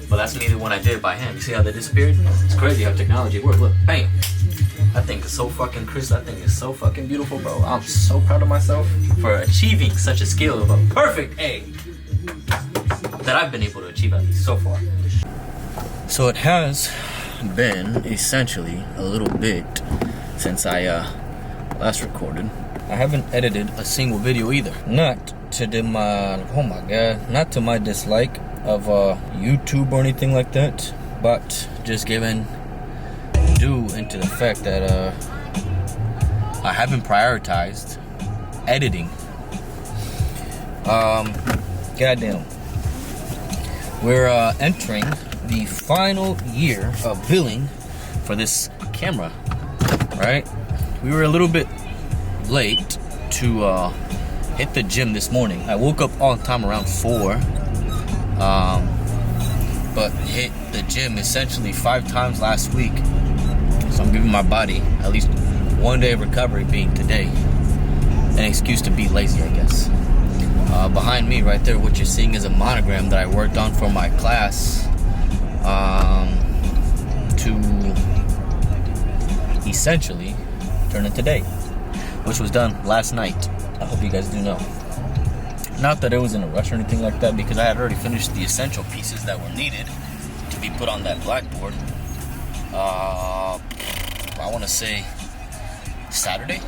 But that's me the one I did it by hand. You see how they disappeared? It's crazy how technology works. Look, bam. That thing is so fucking crisp. That thing is so fucking beautiful, bro. I'm so proud of myself for achieving such a skill of a perfect A that I've been able to achieve at least so far. So it has been essentially a little bit since I last recorded. I haven't edited a single video either. Not to not to my dislike of YouTube or anything like that, but just given due into the fact that I haven't prioritized editing. Goddamn. We're entering the final year of billing for this camera, right? We were a little bit late to hit the gym this morning. I woke up on time around 4, but hit the gym essentially 5 times last week. So I'm giving my body at least one day of recovery, being today. An excuse to be lazy, I guess. Behind me right there, what you're seeing is a monogram that I worked on for my class to essentially turn into today, which was done last night. I hope you guys do know. Not that it was in a rush or anything like that, because I had already finished the essential pieces that were needed to be put on that blackboard. I want to say Saturday,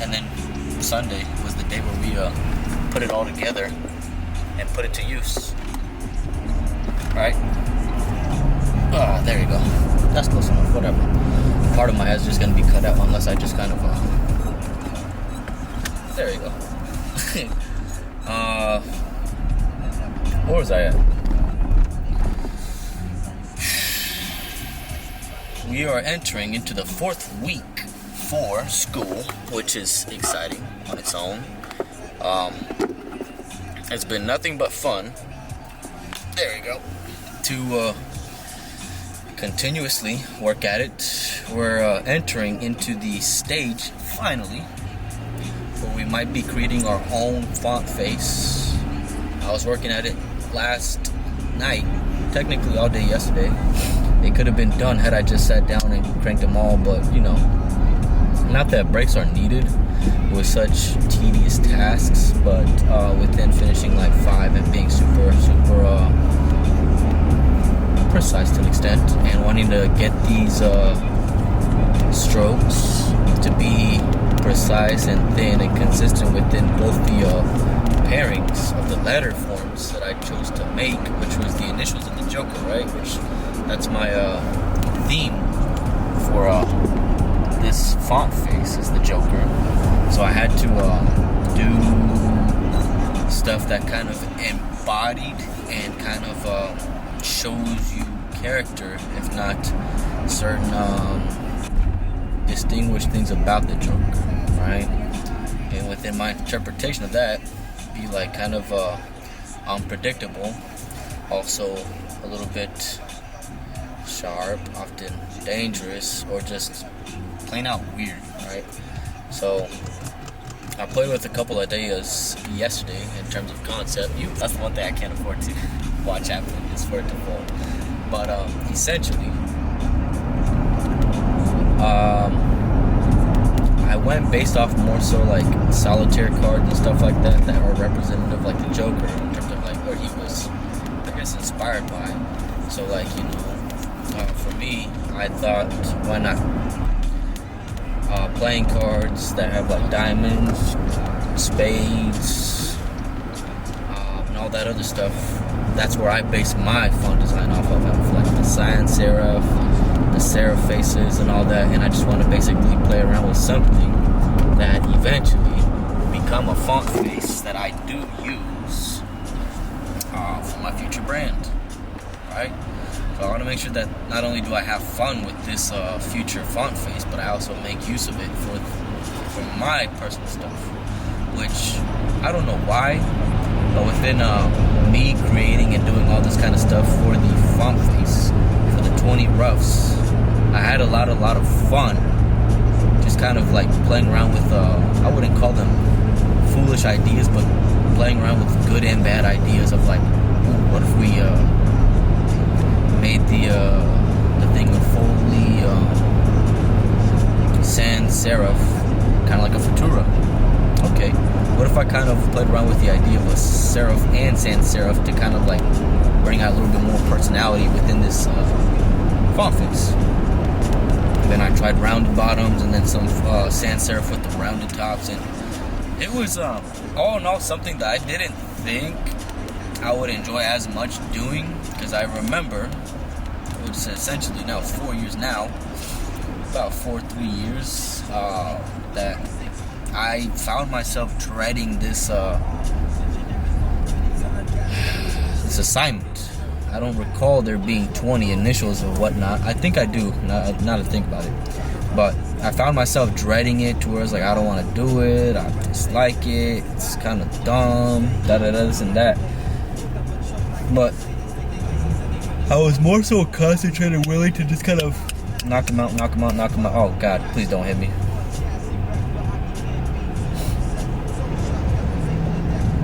and then Sunday was the day where we put it all together and put it to use. Right? There you go. That's close enough. Whatever. Part of my head's just gonna be cut out unless I just kind of there you go. Where was I at? We are entering into the 4th week for school, which is exciting on its own. It's been nothing but fun. There you go. To continuously work at it. We're entering into the stage, finally, where we might be creating our own font face. I was working at it last night, technically all day yesterday. It could have been done had I just sat down and cranked them all, but you know, not that breaks are needed with such tedious tasks, but within finishing like 5 and being super precise to an extent, and wanting to get these strokes to be precise and thin and consistent within both the pairings of the letter forms that I chose to make, which was the initials of the Joker, right? Which that's my theme for this font face is the Joker. So I had to do stuff that kind of embodied and kind of shows you character, if not certain distinguished things about the Joker, right? And within my interpretation of that, be like kind of unpredictable, also a little bit sharp, often dangerous, or just plain out weird, right? So I played with a couple ideas yesterday in terms of concept. That's the one thing I can't afford to watch happen, is for it to fall. But essentially, I went based off more so like solitaire cards and stuff like that that are representative, like the Joker, in terms of like where he was, I guess, inspired by. So like, you know, for me, I thought, why not playing cards that have like diamonds, spades, and all that other stuff. That's where I base my font design off of. I have like the sans serif, the serif faces, and all that. And I just want to basically play around with something that eventually will become a font face that I do use for my future brand, right? So I want to make sure that not only do I have fun with this future font face, but I also make use of it for my personal stuff, which I don't know why, but within me creating and doing all this kind of stuff for the font face for the 20 roughs, I had a lot of fun just kind of like playing around with I wouldn't call them foolish ideas, but playing around with good and bad ideas of like, ooh, what if we serif and sans serif to kind of like bring out a little bit more personality within this font face. And then I tried rounded bottoms and then some sans serif with the rounded tops, and it was all in all something that I didn't think I would enjoy as much doing, because I remember it's essentially now 4 years now, about 3 years, that I found myself dreading this this assignment. I don't recall there being 20 initials or whatnot. I think I do, now to think about it. But I found myself dreading it to where it's like, I don't want to do it, I dislike it, it's kind of dumb, this and that. But I was more so concentrated, willing to just kind of knock him out. Oh God, please don't hit me.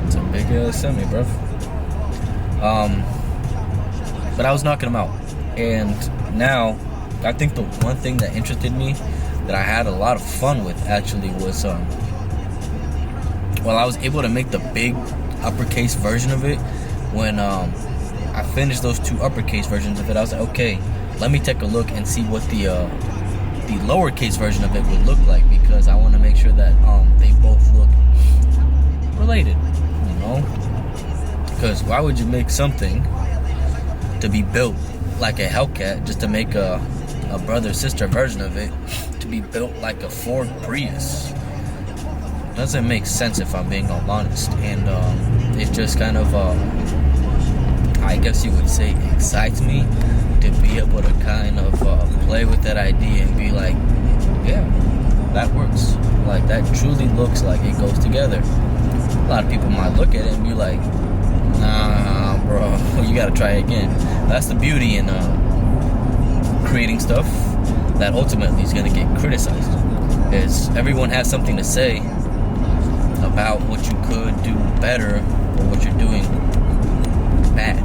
It's a big semi, bro. But I was knocking him out. And now, I think the one thing that interested me, that I had a lot of fun with actually, was I was able to make the big uppercase version of it. When I finished those two uppercase versions of it, I was like, okay, let me take a look and see what the lowercase version of it would look like, because I want to make sure that they both look related, you know? Because why would you make something to be built like a Hellcat just to make a brother-sister version of it to be built like a Ford Prius? Doesn't make sense, if I'm being all honest. And it just kind of I guess you would say, excites me to be able to kind of play with that idea and be like, yeah, that works. Like, that truly looks like it goes together. A lot of people might look at it and be like, nah, bro, you gotta try again. That's the beauty in creating stuff that ultimately is gonna get criticized. Is everyone has something to say about what you could do better or what you're doing bad.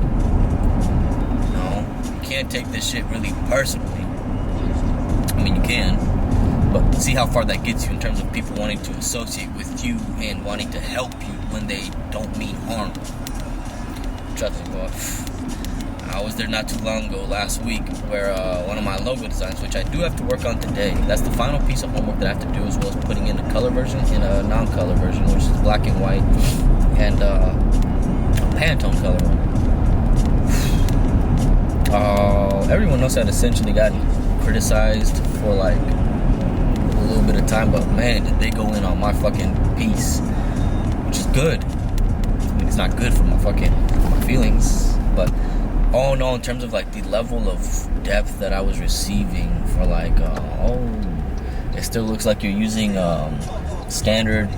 You can't take this shit really personally. I mean, you can, but see how far that gets you in terms of people wanting to associate with you and wanting to help you when they don't mean harm. Trust me, boy. I was there not too long ago, last week, where one of my logo designs, which I do have to work on today, that's the final piece of homework that I have to do, as well as putting in a color version and a non-color version, which is black and white, and a Pantone color one. Everyone else had essentially gotten criticized for like a little bit of time, but man, did they go in on my fucking piece, which is good. I mean, it's not good for my feelings, but all in all, in terms of like the level of depth that I was receiving for like, it still looks like you're using standard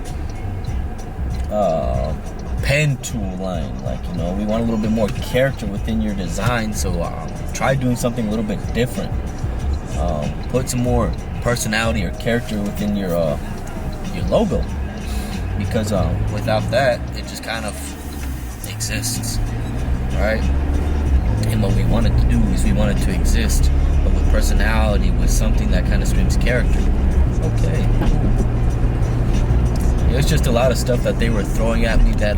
pen tool line. Like, you know, we want a little bit more character within your design, so try doing something a little bit different. Put some more personality or character within your logo, because without that, it just kind of exists, right? And what we wanted to do is we wanted to exist, but with personality, with something that kind of screams character. Okay. It was just a lot of stuff that they were throwing at me that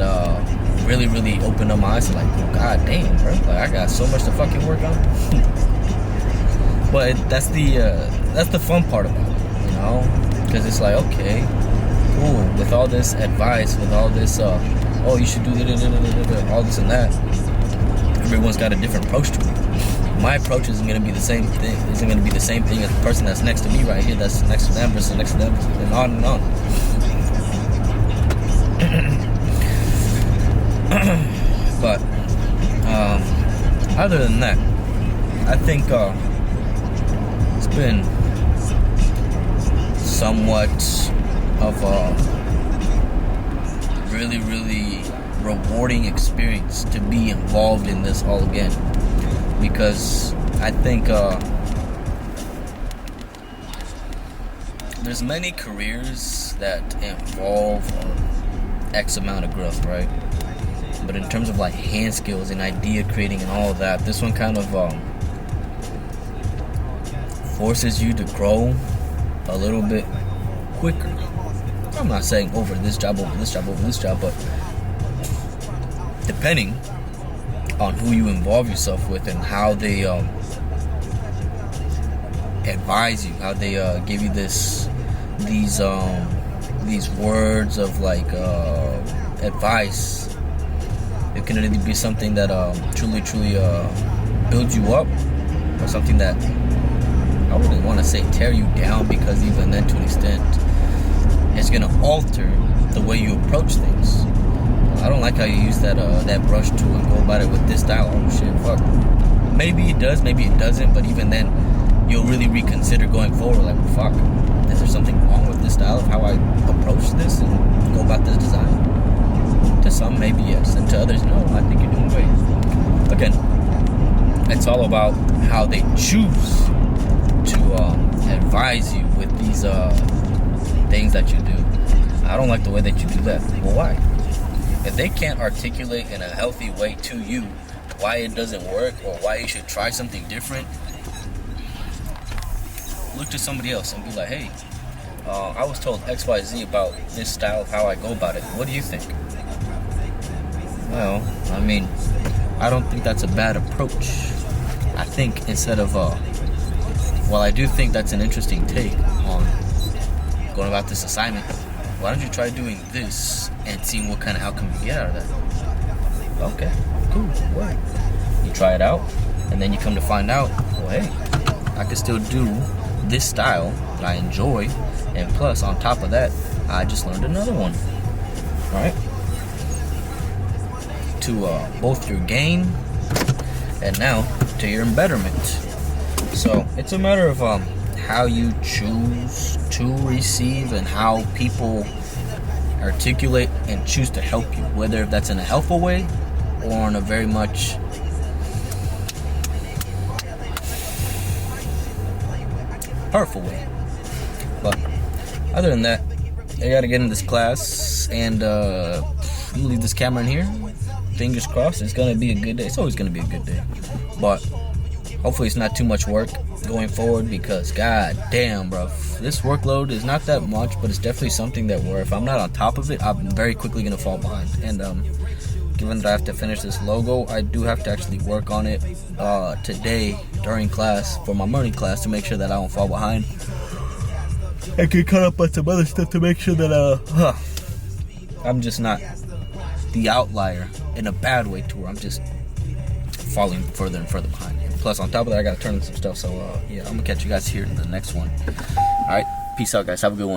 really, really opened up my eyes. Like, oh, god damn, bro. Like, I got so much to fucking work on. But that's the fun part about it, you know? Because it's like, okay, cool. With all this advice, with all this, you should do all this and that. Everyone's got a different approach to it. My approach isn't going to be the same thing. Isn't going to be the same thing as the person that's next to me right here, that's next to them, versus next to them, and on and on. But other than that, I think it's been somewhat of a really, really rewarding experience to be involved in this all again, because I think there's many careers that involve X amount of growth, right? But in terms of like hand skills and idea creating and all of that, this one kind of forces you to grow a little bit quicker. I'm not saying over this job, but depending on who you involve yourself with and how they advise you, how they give you these words of like advice. It can either be something that truly builds you up, or something that I wouldn't want to say tear you down, because even then, to an extent, it's gonna alter the way you approach things. I don't like how you use that brush tool and go about it with this style. Oh shit, fuck. Maybe it does, maybe it doesn't, but even then, you'll really reconsider going forward. Like, well, fuck, is there something wrong with this style of how I approach this and go about this design? To some, maybe yes, and to others, no. I think you're doing great. Again, it's all about how they choose to advise you with these things that you do. I don't like the way that you do that. Well, why? If they can't articulate in a healthy way to you why it doesn't work or why you should try something different, look to somebody else and be like, hey, I was told XYZ about this style of how I go about it. What do you think? Well, I mean, I don't think that's a bad approach. I think instead of, well, I do think that's an interesting take on going about this assignment. Why don't you try doing this and seeing what kind of outcome you get out of that? Okay, cool, well, you try it out, and then you come to find out, well, hey, I can still do this style that I enjoy, and plus, on top of that, I just learned another one, alright? To both your gain, and now to your embetterment. So, it's a matter of how you choose to receive and how people articulate and choose to help you, whether that's in a helpful way or in a very much hurtful way. But other than that, I gotta get in this class, and I'm gonna leave this camera in here. Fingers crossed, it's gonna be a good day. It's always gonna be a good day, but hopefully it's not too much work going forward, because god damn, bro, this workload is not that much, but it's definitely something that where if I'm not on top of it, I'm very quickly gonna fall behind. And given that I have to finish this logo, I do have to actually work on it today during class for my morning class to make sure that I don't fall behind. I can cut up on some other stuff to make sure that I'm just not the outlier in a bad way, to where I'm just falling further and further behind. And plus, on top of that, I gotta turn in some stuff. So yeah, I'm gonna catch you guys here in the next one. All right, peace out, guys. Have a good one.